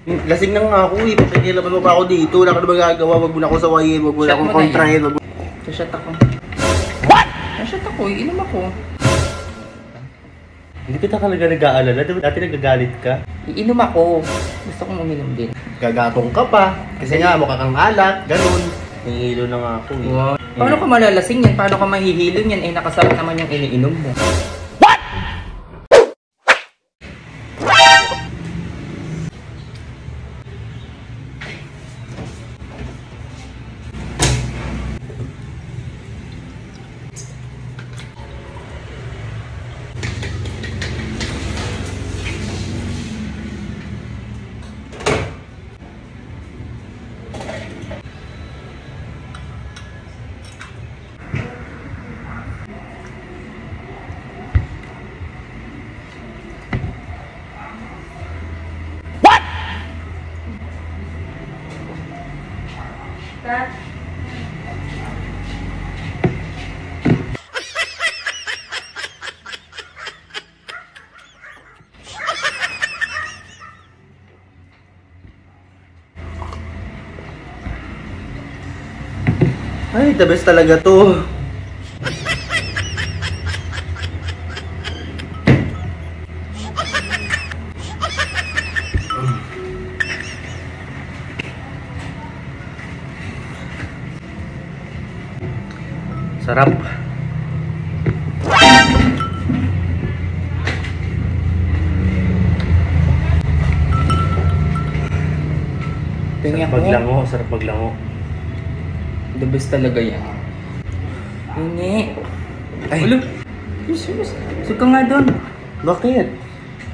Lasing na nga ako eh. Pakikilaman mo pa ako dito. Wala ka na magagawa. Wag mo na ako sawayin. Wag mo na akong kontrahin. Shot ako. What? Shot ako. Inom ako. Hindi kita talaga nag-aalala. Dati nagagalit ka. Iinom ako. Gusto kong uminom din. Gagatong ka pa. Kasi nga mukha kang alat. Ganun. Nangihilo na nga ako eh. Wow. Paano ka malalasing yan? Paano ka mahihilo yan? Eh nakasarap naman yung iniinom mo. Ay, the best talaga to. Sarap. Tingnan Sarap maglango, sarap maglango. The best talaga yan. Hindi. Ay. Ulo. Serious. Sug ka nga doon. Bakit?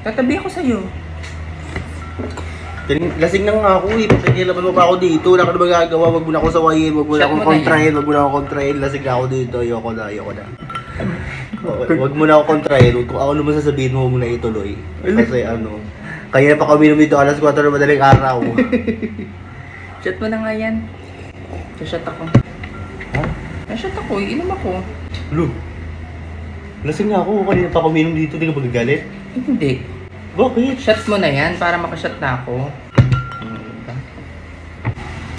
Tatabi ako sa'yo. Lasing na nga ako eh. Pakikilaman mo pa ako dito. Wala ka na magagawa. Wag mo na ako sawayin. Wag mo na akong kontrahin. Wag mo na akong kontrahin. Lasing na ako dito. Ayoko na. Wag mo na ako kontrahin. Kung ako naman sasabihin mo, huwag mo na ituloy. Kasi kaya pa kami dito alas 4 na madaling araw. Shot mo na nga yan. Shot ako. Ha? Shot ako. Iinom ako. Lu. Lasing nga ako. Kanina pa kami dito. Di ka magagalit? Hindi. Bakit? Shots mo na yan para makashot na ako.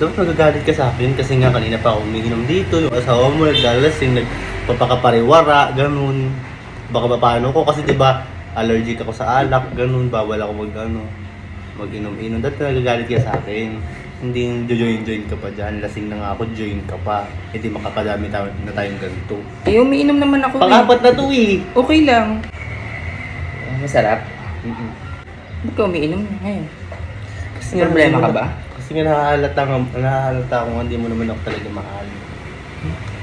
Dapat magagalit ka sa akin kasi nga kanina pa ako umiinom dito. Yung asawa mo nagdalasing, nagpapakapariwara, ganun. Baka ba paano ko? Kasi diba allergic ako sa alak, ganun. Bawal ako mag-inom-inom. Dapat nagagalit ka sa akin. Hindi join ka pa dyan. Lasing na nga ako, join ka pa. Hindi makapadami na tayong ganito. Eh, umiinom naman ako. Pang-apat na to eh. Okay lang. Masarap? Ba't ka umiinom ngayon? May problema ka ba? Kasi nga nahahalata akong hindi mo naman ako talaga mahal.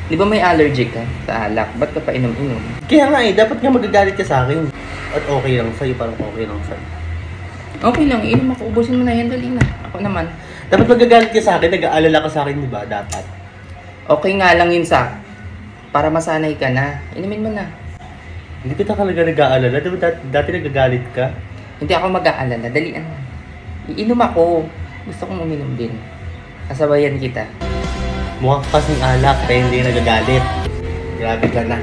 Di ba may allergic ka sa alak? Ba't ka pa inom-inom? Kaya nga eh, dapat nga magagalit ka sa akin. At okay lang sa'yo, parang okay lang sa'yo. Okay lang, iinom ako. Ubusin mo na yan, dali na. Ako naman. Dapat magagalit ka sa akin, nag-aalala ka sa akin, di ba? Dapat. Okay nga lang yun para masanay ka na. Inumin mo na. Hindi kita talaga nag-aalala. Dati nagagalit ka. Hindi ako mag-aalala. Dalian na. Iinom ako. Gusto kong uminom din. Kasabayan kita. Mukha ka kasing alak, kaya hindi nagagalit. Grabe ka na.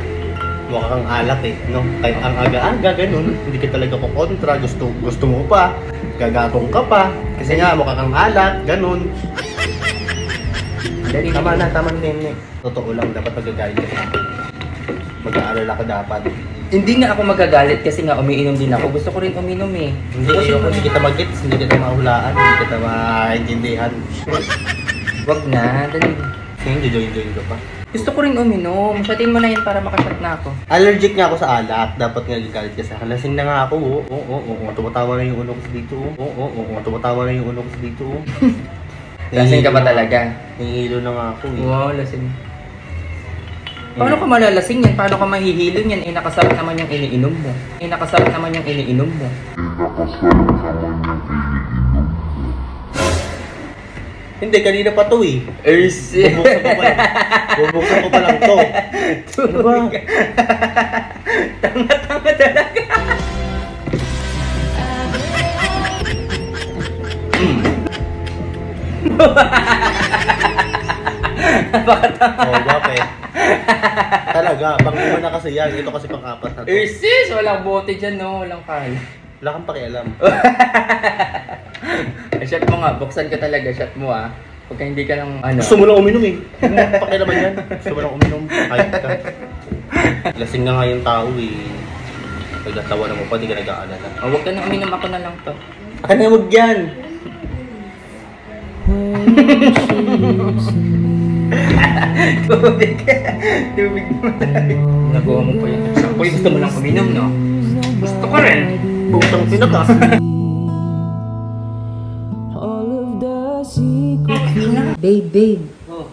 Mukha kang alak eh. No? Kahit ang aga-aga, ganun. Hindi ka talaga kukontra. Gusto mo pa. Gagatong ka pa. Kasi nga, mukha kang alak. Ganun. Tama na, Nene. Totoo lang, dapat magagalit ka sa akin. Mag-aalala ka dapat. Hindi nga ako magagalit kasi nga umiinom din ako. Gusto ko rin uminom eh. Hindi kita mag-gets, hindi kita mahulaan, hindi kita maintindihan. Wag na, dali. Hindi, join ka pa. Gusto ko rin uminom. Shotin mo na yan para makashot na ako. Allergic nga ako sa alak. Dapat nga gagalit ka sa akin. Lasing na nga ako. Oo. Tumatawa na yung ulo ko dito. Oo. Tumatawa na yung ulo ko dito. Lasing ka ba talaga? Nangihilo na nga ako eh. Wow, lasing. Paano ka malalasing yan? Paano ka mahihilo yan? Eh nakasarap naman yung iniinom mo. Hindi, kanina pa to eh. Bubuksan ko pa lang to. Ano ba? Tanga-tanga talaga. Bakit? Talaga, pang-uma na kasi yan. Ito kasi pang-apat na to. Sis, walang bote dyan no, walang kal. Wala kang pakialam. Shot mo nga, buksan ka talaga, shot mo ah. Pagka hindi ka lang ano. Gusto mo lang uminom eh. Pakilaman yan. Gusto mo lang uminom. Kahit ka. Lasing nga nga yung tao eh. Pagkatawa na mo pa, di ka nag-aalala. Oh, huwag ka na uminom, ako na lang to. Akin na huwag yan. Tubig. Tubig mo tayo. Nagawa mo pa yung shampoo. Gusto mo lang uminom, no? Gusto ko rin. Bukang pinakas. Babe. Oh.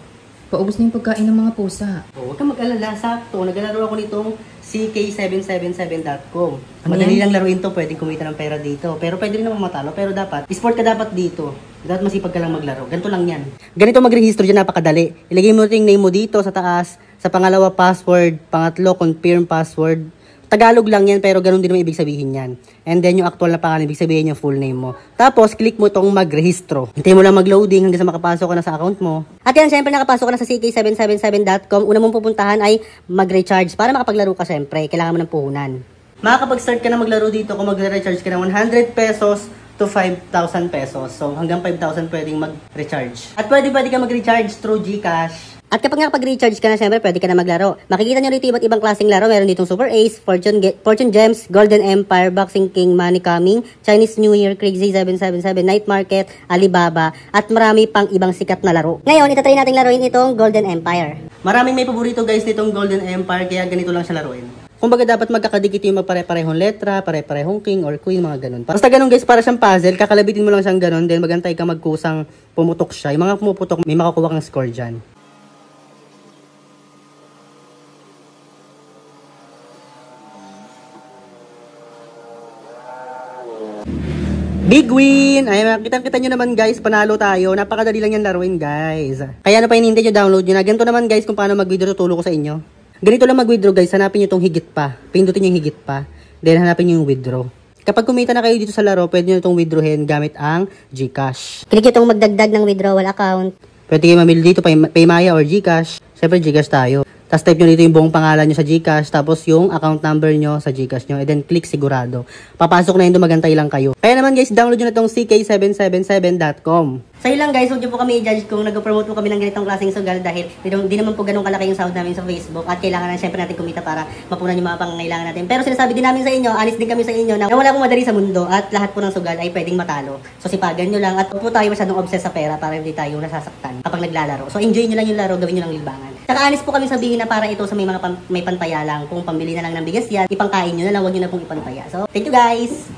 Paubos na yung pagkain ng mga pusa. Oh, huwag kang mag-alala, sakto. Naglalaro ako nitong CK777.com. Ano Madali yan? lang laruin to, pwedeng kumita ng pera dito. Pero pwede rin naman matalo, pero dapat, sport ka dapat dito. Dapat masipag ka lang maglaro. Ganito lang yan. Ganito mag-register dyan, napakadali. Ilagay mo yung name mo dito sa taas, sa pangalawa password, pangatlo confirm password. Tagalog lang yan, pero ganun din naman ibig sabihin yan. And then yung actual na pangalan, ibig sabihin yung full name mo. Tapos, click mo itong mag-rehistro. Hintay mo lang mag-loading hanggang sa makapasok ka na sa account mo. At yan, syempre nakapasok ka na sa CK777.com. Una mong pupuntahan ay mag-recharge. Para makapaglaro ka, syempre, kailangan mo ng puhunan. Makakapag-start ka na maglaro dito kung magre-recharge ka ng 100 pesos to 5,000 pesos. So, hanggang 5,000 pwedeng mag-recharge. At pwede ka mag-recharge through GCash. At kapag nakapag-recharge ka na, syempre, pwede ka na maglaro. Makikita nyo rito iba't ibang klaseng laro. Meron ditong Super Ace, Fortune Gems, Golden Empire, Boxing King, Money Coming, Chinese New Year, Crazy 777, Night Market, Alibaba, at marami pang ibang sikat na laro. Ngayon, itatry natin laruin itong Golden Empire. Maraming may paborito guys nitong Golden Empire, kaya ganito lang siya laruin. Kumbaga dapat magkakadikit yung magpare-parehong letra, pare-parehong king or queen, mga ganun. Basta ganun guys, para siyang puzzle, kakalabitin mo lang siyang ganun, then magantay ka magkusang pumutok siya. Yung mga pumuputok, may makakuha kang score dyan. Big win! Ay, kita nyo naman guys, panalo tayo. Napakadali lang yan laruin guys. Kaya ano pa hinihintay nyo, download nyo na. Ganito naman guys kung paano mag-withdraw, tutulong ko sa inyo. Ganito lang mag-withdraw guys, hanapin nyo itong higit pa. Pindutin nyo yung higit pa. Then hanapin nyo yung withdraw. Kapag kumita na kayo dito sa laro, pwede nyo itong withdrawin gamit ang GCash. Click itong magdagdag ng withdrawal account. Pwede kayo mamili dito, Paymaya or GCash. Siyempre GCash tayo. Tapos type nyo dito yung buong pangalan nyo sa GCash, tapos yung account number nyo sa GCash nyo, and then click sigurado. Papasok na yun, magantay lang kayo. Kaya naman guys, download nyo na itong CK777.com. Sa'yo lang guys, huwag nyo po kami i-judge kung nag-promote po kami ng ganitong klaseng sugal dahil di naman po ganun kalaki yung sahod namin sa Facebook at kailangan na syempre natin kumita para mapunan yung mga pangangailangan natin. Pero sinasabi din namin sa inyo, honest din kami sa inyo na wala pong madali sa mundo at lahat po ng sugal ay pwedeng matalo. So sipagan nyo lang at huwag po tayo masyadong obsessed sa pera para hindi tayo nasasaktan kapag naglalaro. So enjoy nyo lang yung laro, gawin nyo lang libangan. Saka honest po kami sabihin na para ito sa may mga may pantaya lang. Kung pambili na lang ng bigas yan, ipangkain nyo na lang, huwag nyo na pong ipantaya. So thank you guys!